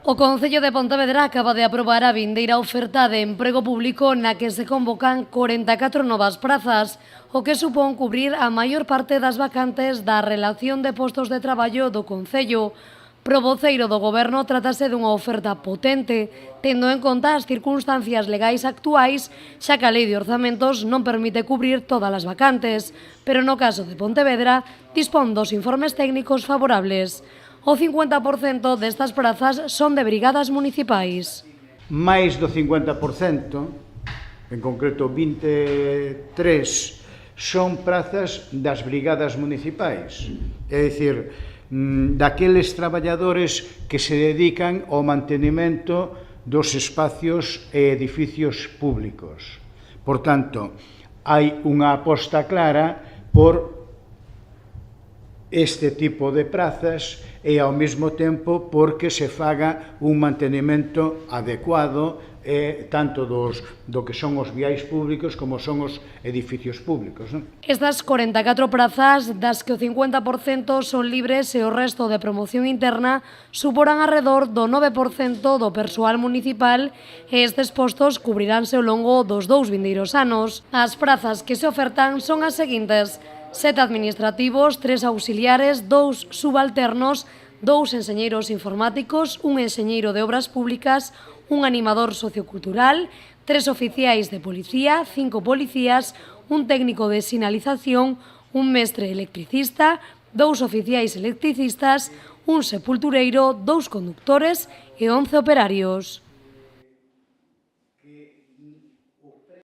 O Concello de Pontevedra acaba de aprobar a vindeira oferta de emprego público na que se convocan 44 novas prazas, o que supón cubrir a maior parte das vacantes da relación de postos de traballo do Concello. Pro voceiro do Goberno trátase dunha oferta potente, tendo en conta as circunstancias legais actuais, xa que a Lei de Orzamentos non permite cubrir todas as vacantes, pero no caso de Pontevedra dispón dos informes técnicos favorables. O 50% destas prazas son de brigadas municipais. Mais do 50%, en concreto 23, son prazas das brigadas municipais. É dicir, daqueles traballadores que se dedican ao mantenimento dos espacios e edificios públicos. Por tanto, hai unha aposta clara por este tipo de prazas e ao mesmo tempo porque se faga un mantenimento adecuado tanto do que son os viais públicos como son os edificios públicos. Estas 44 prazas, das que o 50% son libres e o resto de promoción interna, suporán arredor do 9% do persoal municipal e estes postos cubriránse ao longo dos 2 vindeiros anos. As prazas que se ofertan son as seguintes: 7 administrativos, 3 auxiliares, 2 subalternos, 2 enxeñeiros informáticos, un enxeñeiro de obras públicas, un animador sociocultural, 3 oficiais de policía, 5 policías, un técnico de sinalización, un mestre electricista, 2 oficiais electricistas, un sepultureiro, 2 conductores e 11 operarios.